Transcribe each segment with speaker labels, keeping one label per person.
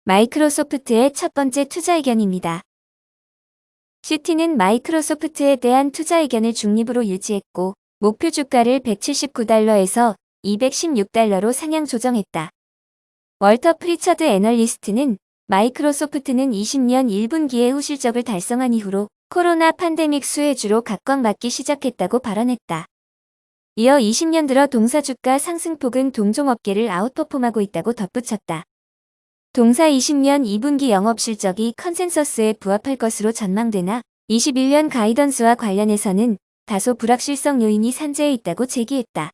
Speaker 1: 마이크로소프트의 첫 번째 투자 의견입니다. 시티는 마이크로소프트에 대한 투자 의견을 중립으로 유지했고 목표 주가를 179달러에서 216달러로 상향 조정했다. 월터 프리처드 애널리스트는 마이크로소프트는 20년 1분기에 후실적을 달성한 이후로 코로나 팬데믹 수혜주로 각광받기 시작했다고 발언했다. 이어 20년 들어 동사 주가 상승폭은 동종업계를 아웃퍼폼하고 있다고 덧붙였다. 동사 20년 2분기 영업실적이 컨센서스에 부합할 것으로 전망되나 21년 가이던스와 관련해서는 다소 불확실성 요인이 산재해 있다고 제기했다.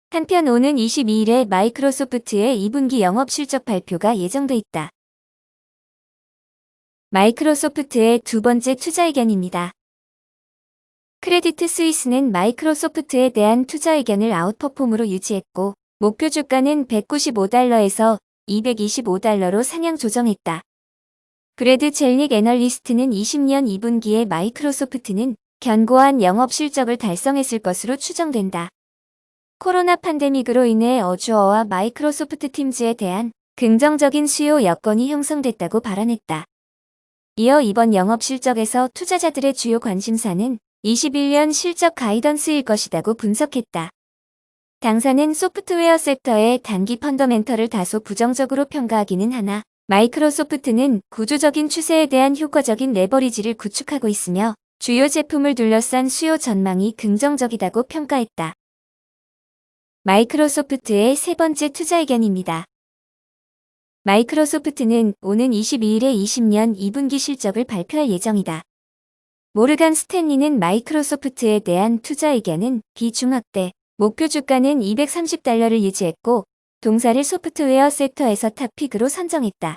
Speaker 1: 한편 오는 22일에 마이크로소프트의 2분기 영업실적 발표가 예정돼 있다. 마이크로소프트의 두 번째 투자 의견입니다. 크레디트 스위스는 마이크로소프트에 대한 투자 의견을 아웃퍼폼으로 유지했고 목표 주가는 195달러에서 225달러로 상향 조정했다. 브래드 젤릭 애널리스트는 20년 2분기에 마이크로소프트는 견고한 영업 실적을 달성했을 것으로 추정된다. 코로나 팬데믹으로 인해 어주어와 마이크로소프트 팀즈에 대한 긍정적인 수요 여건이 형성됐다고 발언했다. 이어 이번 영업 실적에서 투자자들의 주요 관심사는 21년 실적 가이던스일 것이라고 분석했다. 당사는 소프트웨어 섹터의 단기 펀더멘털을 다소 부정적으로 평가하기는 하나 마이크로소프트는 구조적인 추세에 대한 효과적인 레버리지를 구축하고 있으며 주요 제품을 둘러싼 수요 전망이 긍정적이다고 평가했다. 마이크로소프트의 세 번째 투자 의견입니다. 마이크로소프트는 오는 22일에 20년 2분기 실적을 발표할 예정이다. 모르간 스탠리는 마이크로소프트에 대한 투자 의견은 비중확대, 목표 주가는 230달러를 유지했고 동사를 소프트웨어 섹터에서 탑픽으로 선정했다.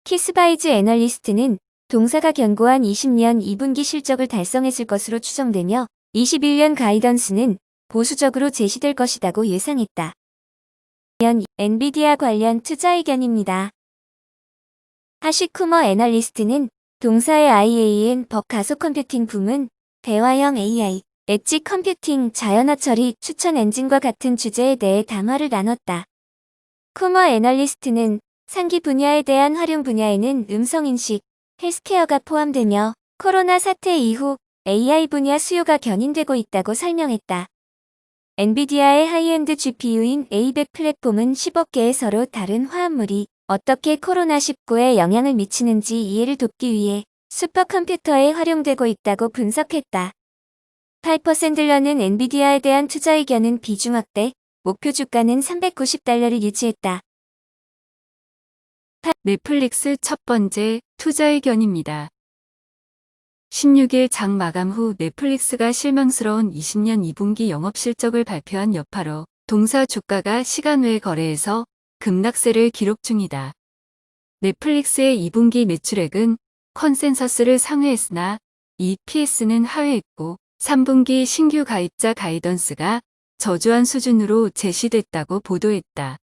Speaker 1: 키스바이즈 애널리스트는 동사가 견고한 20년 2분기 실적을 달성했을 것으로 추정되며 21년 가이던스는 보수적으로 제시될 것이라고 예상했다. 엔비디아 관련 투자 의견입니다. 하시쿠머 애널리스트는 동사의 IAN 벅 가속 컴퓨팅 부문, 대화형 AI, 엣지 컴퓨팅, 자연어 처리, 추천 엔진과 같은 주제에 대해 담화를 나눴다. 쿠머 애널리스트는 상기 분야에 대한 활용 분야에는 음성인식, 헬스케어가 포함되며 코로나 사태 이후 AI 분야 수요가 견인되고 있다고 설명했다. 엔비디아의 하이엔드 GPU인 A100 플랫폼은 10억 개의 서로 다른 화합물이 어떻게 코로나19에 영향을 미치는지 이해를 돕기 위해 슈퍼컴퓨터에 활용되고 있다고 분석했다. 파이퍼 샌들러는 엔비디아에 대한 투자 의견은 비중확대, 목표 주가는 390달러를 유지했다.
Speaker 2: 넷플릭스 첫 번째 투자 의견입니다. 16일 장 마감 후 넷플릭스가 실망스러운 20년 2분기 영업실적을 발표한 여파로 동사 주가가 시간 외 거래에서 급락세를 기록 중이다. 넷플릭스의 2분기 매출액은 컨센서스를 상회했으나 EPS는 하회했고 3분기 신규 가입자 가이던스가 저조한 수준으로 제시됐다고 보도했다.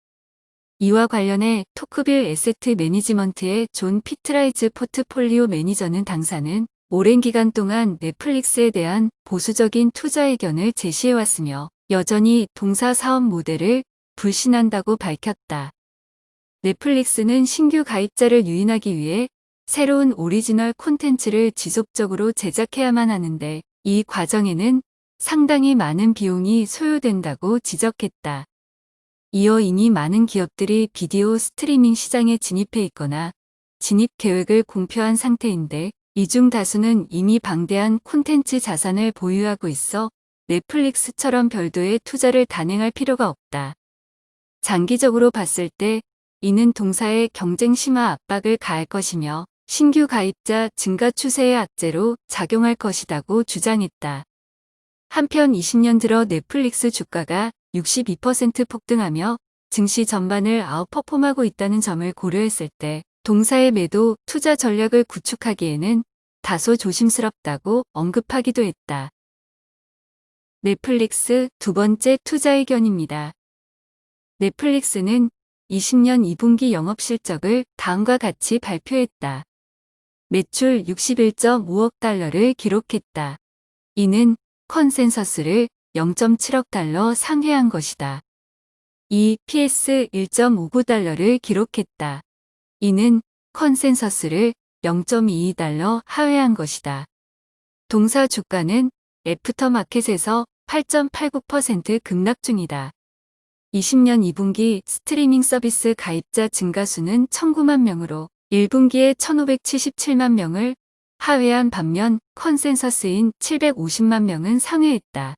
Speaker 2: 이와 관련해 토크빌 에세트 매니지먼트의 존 피트라이즈 포트폴리오 매니저는 당사는 오랜 기간 동안 넷플릭스에 대한 보수적인 투자 의견을 제시해왔으며 여전히 동사 사업 모델을 불신한다고 밝혔다. 넷플릭스는 신규 가입자를 유인하기 위해 새로운 오리지널 콘텐츠를 지속적으로 제작해야만 하는데 이 과정에는 상당히 많은 비용이 소요된다고 지적했다. 이어 이미 많은 기업들이 비디오 스트리밍 시장에 진입해 있거나 진입 계획을 공표한 상태인데 이 중 다수는 이미 방대한 콘텐츠 자산을 보유하고 있어 넷플릭스처럼 별도의 투자를 단행할 필요가 없다. 장기적으로 봤을 때 이는 동사의 경쟁 심화 압박을 가할 것이며 신규 가입자 증가 추세의 악재로 작용할 것이라고 주장했다. 한편 20년 들어 넷플릭스 주가가 62% 폭등하며 증시 전반을 아웃퍼폼하고 있다는 점을 고려했을 때 동사의 매도 투자 전략을 구축하기에는 다소 조심스럽다고 언급하기도 했다. 넷플릭스 두 번째 투자 의견입니다. 넷플릭스는 20년 2분기 영업실적을 다음과 같이 발표했다. 매출 61.5억 달러를 기록했다. 이는 컨센서스를 0.7억 달러 상회한 것이다. EPS 1.59달러를 기록했다. 이는 컨센서스를 0.22달러 하회한 것이다. 동사 주가는 애프터마켓에서 8.89% 급락 중이다. 20년 2분기 스트리밍 서비스 가입자 증가 수는 1,009만 명으로 1분기에 1,577만 명을 하회한 반면 컨센서스인 750만 명은 상회했다.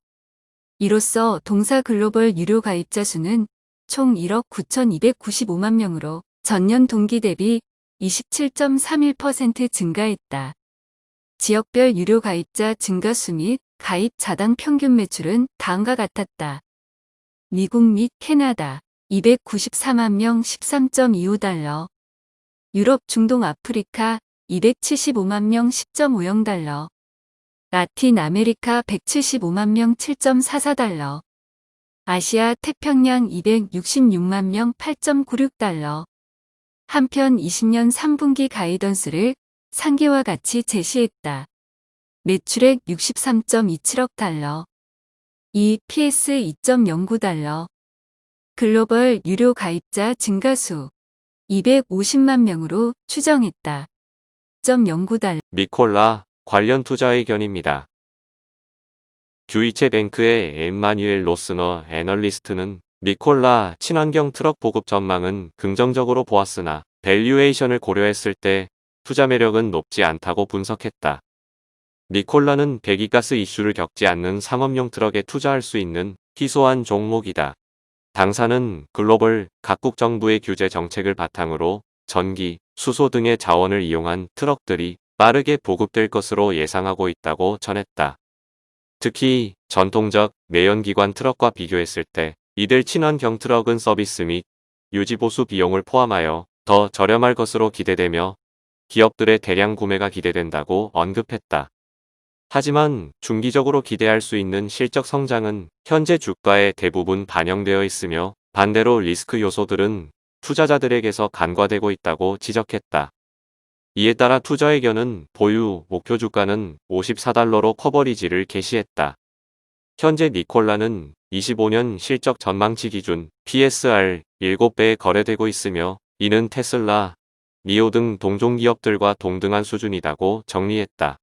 Speaker 2: 이로써 동사 글로벌 유료 가입자 수는 총 1억 9,295만 명으로 전년 동기 대비 27.31% 증가했다. 지역별 유료 가입자 증가 수 및 가입자당 평균 매출은 다음과 같았다. 미국 및 캐나다 294만 명 13.25달러, 유럽 중동 아프리카 275만 명 10.50달러, 라틴 아메리카 175만 명 7.44달러, 아시아 태평양 266만 명 8.96달러. 한편 20년 3분기 가이던스를 상계와 같이 제시했다. 매출액 63.27억 달러, EPS 2.09달러, 글로벌 유료 가입자 증가수 250만 명으로 추정했다. 0.09달러.
Speaker 3: 미콜라 관련 투자 의견입니다. 듀이체 뱅크의 엠마뉴엘 로스너 애널리스트는 미콜라 친환경 트럭 보급 전망은 긍정적으로 보았으나 밸류에이션을 고려했을 때 투자 매력은 높지 않다고 분석했다. 미콜라는 배기가스 이슈를 겪지 않는 상업용 트럭에 투자할 수 있는 희소한 종목이다. 당사는 글로벌 각국 정부의 규제 정책을 바탕으로 전기, 수소 등의 자원을 이용한 트럭들이 빠르게 보급될 것으로 예상하고 있다고 전했다. 특히 전통적 내연기관 트럭과 비교했을 때 이들 친환경 트럭은 서비스 및 유지보수 비용을 포함하여 더 저렴할 것으로 기대되며 기업들의 대량 구매가 기대된다고 언급했다. 하지만 중기적으로 기대할 수 있는 실적 성장은 현재 주가에 대부분 반영되어 있으며 반대로 리스크 요소들은 투자자들에게서 간과되고 있다고 지적했다. 이에 따라 투자 의견은 보유 목표 주가는 54달러로 커버리지를 게시했다. 현재 니콜라는 25년 실적 전망치 기준 PSR 7배에 거래되고 있으며 이는 테슬라, 니오 등 동종 기업들과 동등한 수준이다고 정리했다.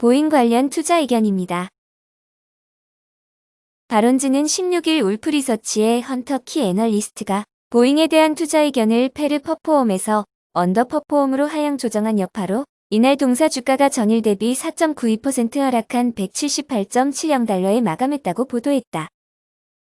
Speaker 1: 보잉 관련 투자 의견입니다. 발언지는 16일 울프리서치의 헌터 키 애널리스트가 보잉에 대한 투자 의견을 페르 퍼포엄에서 언더퍼포엄으로 하향 조정한 여파로 이날 동사 주가가 전일 대비 4.92% 하락한 178.70달러에 마감했다고 보도했다.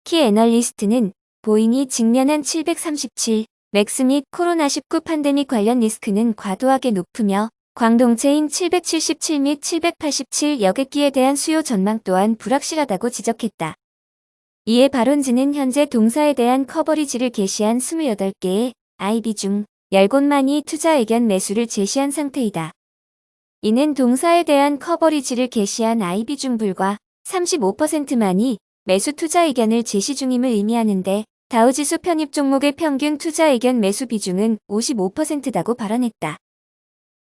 Speaker 1: 키 애널리스트는 보잉이 직면한 737 맥스 및 코로나19 팬데믹 관련 리스크는 과도하게 높으며 광동체인 777 및 787 여객기에 대한 수요 전망 또한 불확실하다고 지적했다. 이에 발언지는 현재 동사에 대한 커버리지를 게시한 28개의 IB 중 10곳만이 투자 의견 매수를 제시한 상태이다. 이는 동사에 대한 커버리지를 게시한 IB 중 불과 35%만이 매수 투자 의견을 제시 중임을 의미하는데 다우지수 편입 종목의 평균 투자 의견 매수 비중은 55%다고 발언했다.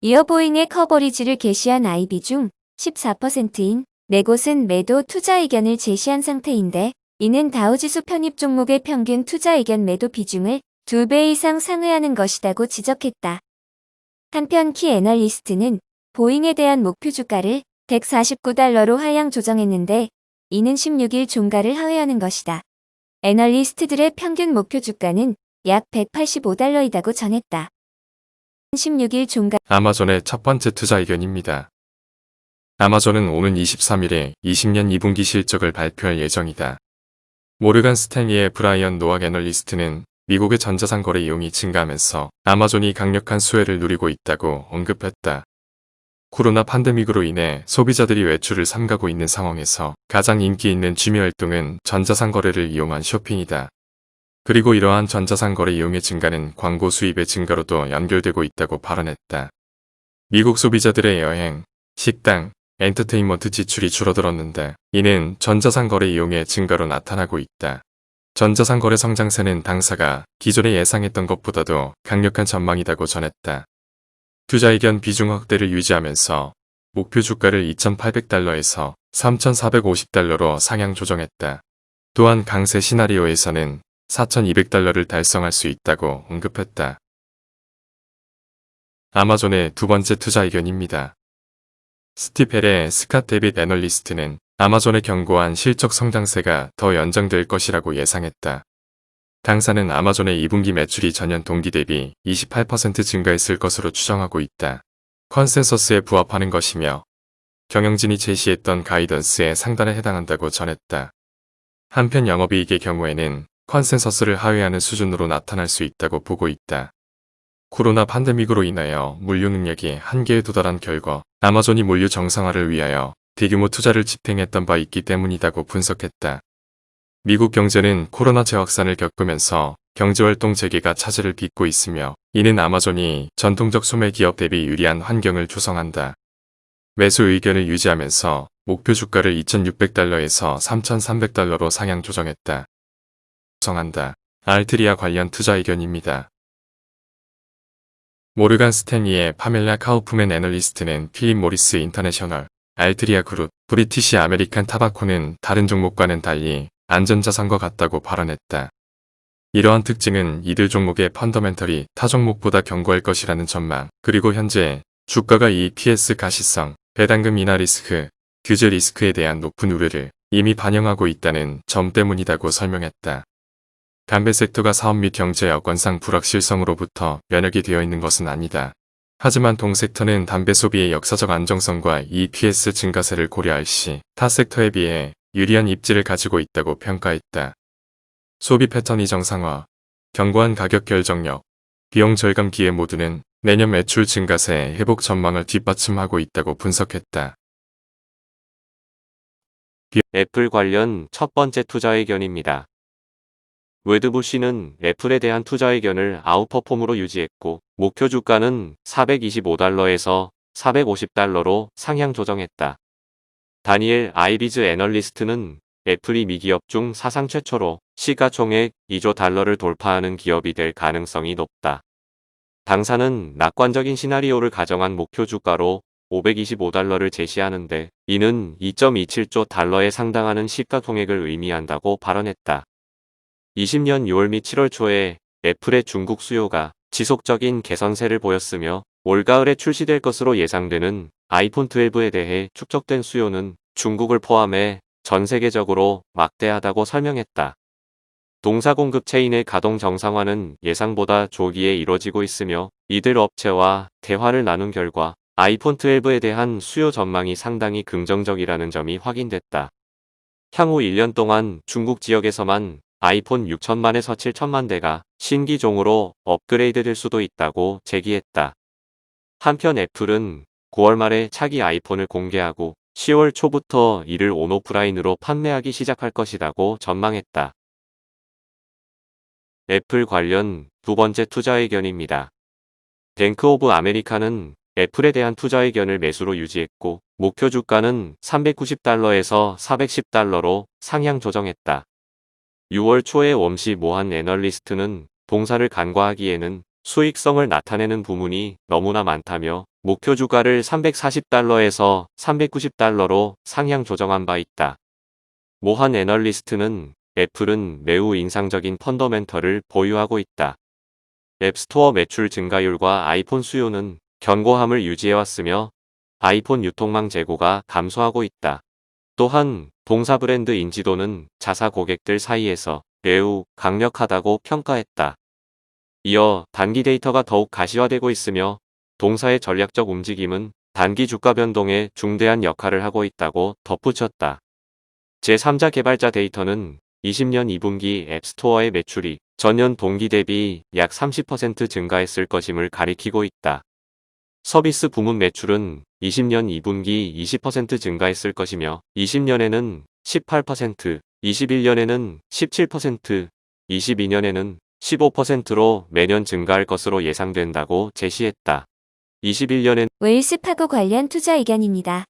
Speaker 1: 이어 보잉의 커버리지를 게시한 IB 중 14%인 4곳은 매도 투자 의견을 제시한 상태인데 이는 다우지수 편입 종목의 평균 투자 의견 매도 비중을 2배 이상 상회하는 것이라고 지적했다. 한편 키 애널리스트는 보잉에 대한 목표 주가를 149달러로 하향 조정했는데 이는 16일 종가를 하회하는 것이다. 애널리스트들의 평균 목표 주가는 약 185달러이다고 전했다. 16일 종가
Speaker 4: 아마존의 첫 번째 투자 의견입니다. 아마존은 오는 23일에 20년 2분기 실적을 발표할 예정이다. 모르간 스탠리의 브라이언 노악 애널리스트는 미국의 전자상 거래 이용이 증가하면서 아마존이 강력한 수혜를 누리고 있다고 언급했다. 코로나 팬데믹으로 인해 소비자들이 외출을 삼가고 있는 상황에서 가장 인기 있는 취미 활동은 전자상 거래를 이용한 쇼핑이다. 그리고 이러한 전자상 거래 이용의 증가는 광고 수입의 증가로도 연결되고 있다고 발언했다. 미국 소비자들의 여행, 식당, 엔터테인먼트 지출이 줄어들었는데 이는 전자상 거래 이용의 증가로 나타나고 있다. 전자상 거래 성장세는 당사가 기존에 예상했던 것보다도 강력한 전망이라고 전했다. 투자 의견 비중 확대를 유지하면서 목표 주가를 2,800달러에서 3,450달러로 상향 조정했다. 또한 강세 시나리오에서는 4,200달러를 달성할 수 있다고 언급했다. 아마존의 두 번째 투자 의견입니다. 스티펠의 스캇 데빗 애널리스트는 아마존의 견고한 실적 성장세가 더 연장될 것이라고 예상했다. 당사는 아마존의 2분기 매출이 전년 동기 대비 28% 증가했을 것으로 추정하고 있다. 컨센서스에 부합하는 것이며 경영진이 제시했던 가이던스의 상단에 해당한다고 전했다. 한편 영업이익의 경우에는 컨센서스를 하회하는 수준으로 나타날 수 있다고 보고 있다. 코로나 팬데믹으로 인하여 물류 능력이 한계에 도달한 결과 아마존이 물류 정상화를 위하여 대규모 투자를 집행했던 바 있기 때문이라고 분석했다. 미국 경제는 코로나 재확산을 겪으면서 경제활동 재개가 차질을 빚고 있으며 이는 아마존이 전통적 소매 기업 대비 유리한 환경을 조성한다. 매수 의견을 유지하면서 목표 주가를 2,600달러에서 3,300달러로 상향 조정했다. 알트리아 관련 투자 의견입니다. 모르간 스탠리의 파멜라 카우프맨 애널리스트는 필립 모리스 인터내셔널, 알트리아 그룹, 브리티시 아메리칸 타바코는 다른 종목과는 달리 안전자산과 같다고 발언했다. 이러한 특징은 이들 종목의 펀더멘털이 타 종목보다 견고할 것이라는 전망, 그리고 현재 주가가 EPS 가시성, 배당금 인하 리스크, 규제 리스크에 대한 높은 우려를 이미 반영하고 있다는 점 때문이라고 설명했다. 담배 섹터가 사업 및 경제 여건상 불확실성으로부터 면역이 되어 있는 것은 아니다. 하지만 동섹터는 담배 소비의 역사적 안정성과 EPS 증가세를 고려할 시 타 섹터에 비해 유리한 입지를 가지고 있다고 평가했다. 소비 패턴이 정상화, 견고한 가격 결정력, 비용 절감 기회 모두는 내년 매출 증가세 회복 전망을 뒷받침하고 있다고 분석했다.
Speaker 3: 애플 관련 첫 번째 투자 의견입니다. 웨드부시는 애플에 대한 투자 의견을 아웃퍼폼으로 유지했고 목표 주가는 425달러에서 450달러로 상향 조정했다. 다니엘 아이비즈 애널리스트는 애플이 미기업 중 사상 최초로 시가총액 2조 달러를 돌파하는 기업이 될 가능성이 높다. 당사는 낙관적인 시나리오를 가정한 목표 주가로 525달러를 제시하는데 이는 2.27조 달러에 상당하는 시가총액을 의미한다고 발언했다. 20년 6월 및 7월 초에 애플의 중국 수요가 지속적인 개선세를 보였으며 올가을에 출시될 것으로 예상되는 아이폰 12에 대해 축적된 수요는 중국을 포함해 전 세계적으로 막대하다고 설명했다. 동사 공급 체인의 가동 정상화는 예상보다 조기에 이뤄지고 있으며 이들 업체와 대화를 나눈 결과 아이폰 12에 대한 수요 전망이 상당히 긍정적이라는 점이 확인됐다. 향후 1년 동안 중국 지역에서만 아이폰 6천만에서 7천만 대가 신기종으로 업그레이드될 수도 있다고 제기했다. 한편 애플은 9월 말에 차기 아이폰을 공개하고 10월 초부터 이를 온오프라인으로 판매하기 시작할 것이라고 전망했다. 애플 관련 두 번째 투자 의견입니다. 뱅크 오브 아메리카는 애플에 대한 투자 의견을 매수로 유지했고 목표 주가는 390달러에서 410달러로 상향 조정했다. 6월 초에 웜시 모한 애널리스트는 동사를 간과하기에는 수익성을 나타내는 부문이 너무나 많다며 목표 주가를 340달러에서 390달러로 상향 조정한 바 있다. 모한 애널리스트는 애플은 매우 인상적인 펀더멘털을 보유하고 있다. 앱스토어 매출 증가율과 아이폰 수요는 견고함을 유지해왔으며 아이폰 유통망 재고가 감소하고 있다. 또한 동사 브랜드 인지도는 자사 고객들 사이에서 매우 강력하다고 평가했다. 이어 단기 데이터가 더욱 가시화되고 있으며 동사의 전략적 움직임은 단기 주가 변동에 중대한 역할을 하고 있다고 덧붙였다. 제3자 개발자 데이터는 20년 2분기 앱스토어의 매출이 전년 동기 대비 약 30% 증가했을 것임을 가리키고 있다. 서비스 부문 매출은 20년 2분기 20% 증가했을 것이며 20년에는 18%, 21년에는 17%, 22년에는 15%로 매년 증가할 것으로 예상된다고 제시했다. 21년엔
Speaker 1: 웰스파고 관련 투자 의견입니다.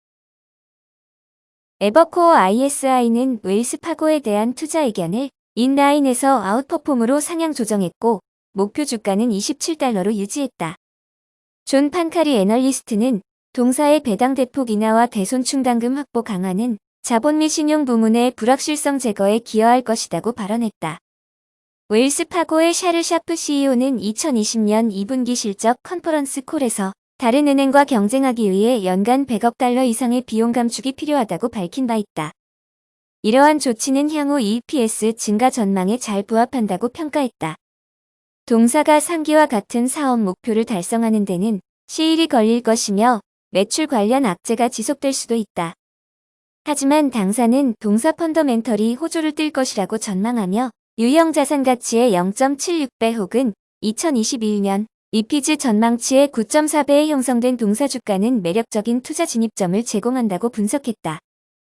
Speaker 1: 에버코어 ISI는 웰스파고에 대한 투자 의견을 인라인에서 아웃퍼폼으로 상향 조정했고 목표 주가는 27달러로 유지했다. 존 판카리 애널리스트는 동사의 배당 대폭 인하와 대손 충당금 확보 강화는 자본 및 신용 부문의 불확실성 제거에 기여할 것이라고 발언했다. 웨일스 파고의 샤르 샤프 CEO는 2020년 2분기 실적 컨퍼런스 콜에서 다른 은행과 경쟁하기 위해 연간 100억 달러 이상의 비용 감축이 필요하다고 밝힌 바 있다. 이러한 조치는 향후 EPS 증가 전망에 잘 부합한다고 평가했다. 동사가 상기와 같은 사업 목표를 달성하는 데는 시일이 걸릴 것이며 매출 관련 악재가 지속될 수도 있다. 하지만 당사는 동사 펀더멘털이 호조를 띨 것이라고 전망하며 유형 자산 가치의 0.76배 혹은 2021년 EPS 전망치의 9.4배에 형성된 동사 주가는 매력적인 투자 진입점을 제공한다고 분석했다.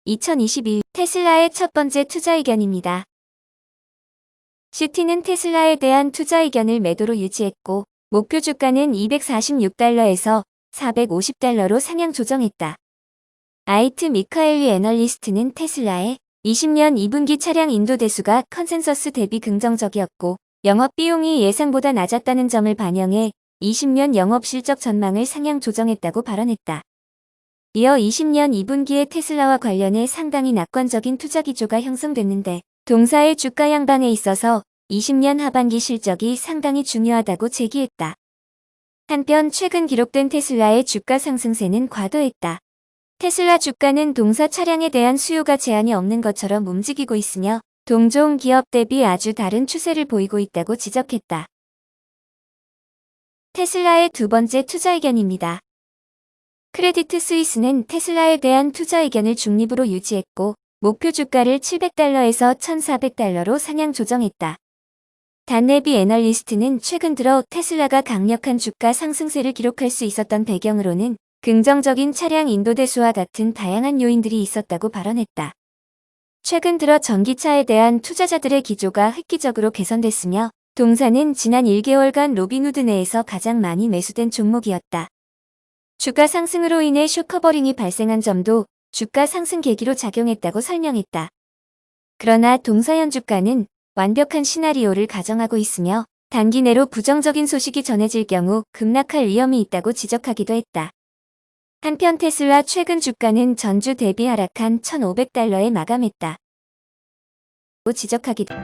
Speaker 1: 2021 테슬라의 첫 번째 투자 의견입니다. 시티는 테슬라에 대한 투자 의견을 매도로 유지했고 목표 주가는 246달러에서 450달러로 상향 조정했다. 아이트 미카엘리 애널리스트는 테슬라의 20년 2분기 차량 인도 대수가 컨센서스 대비 긍정적이었고 영업 비용이 예상보다 낮았다는 점을 반영해 20년 영업 실적 전망을 상향 조정했다고 발언했다. 이어 20년 2분기에 테슬라와 관련해 상당히 낙관적인 투자 기조가 형성됐는데 동사의 주가 양방에 있어서 20년 하반기 실적이 상당히 중요하다고 제기했다. 한편 최근 기록된 테슬라의 주가 상승세는 과도했다. 테슬라 주가는 동사 차량에 대한 수요가 제한이 없는 것처럼 움직이고 있으며 동종 기업 대비 아주 다른 추세를 보이고 있다고 지적했다. 테슬라의 두 번째 투자 의견입니다. 크레디트 스위스는 테슬라에 대한 투자 의견을 중립으로 유지했고 목표 주가를 700달러에서 1,400달러로 상향 조정했다. 단네비 애널리스트는 최근 들어 테슬라가 강력한 주가 상승세를 기록할 수 있었던 배경으로는 긍정적인 차량 인도 대수와 같은 다양한 요인들이 있었다고 발언했다. 최근 들어 전기차에 대한 투자자들의 기조가 획기적으로 개선됐으며 동사는 지난 1개월간 로빈후드 내에서 가장 많이 매수된 종목이었다. 주가 상승으로 인해 쇼커버링이 발생한 점도 주가 상승 계기로 작용했다고 설명했다. 그러나 동사현 주가는 완벽한 시나리오를 가정하고 있으며 단기 내로 부정적인 소식이 전해질 경우 급락할 위험이 있다고 지적하기도 했다. 한편 테슬라 최근 주가는 전주 대비 하락한 1,500달러에 마감했다. 지적하기도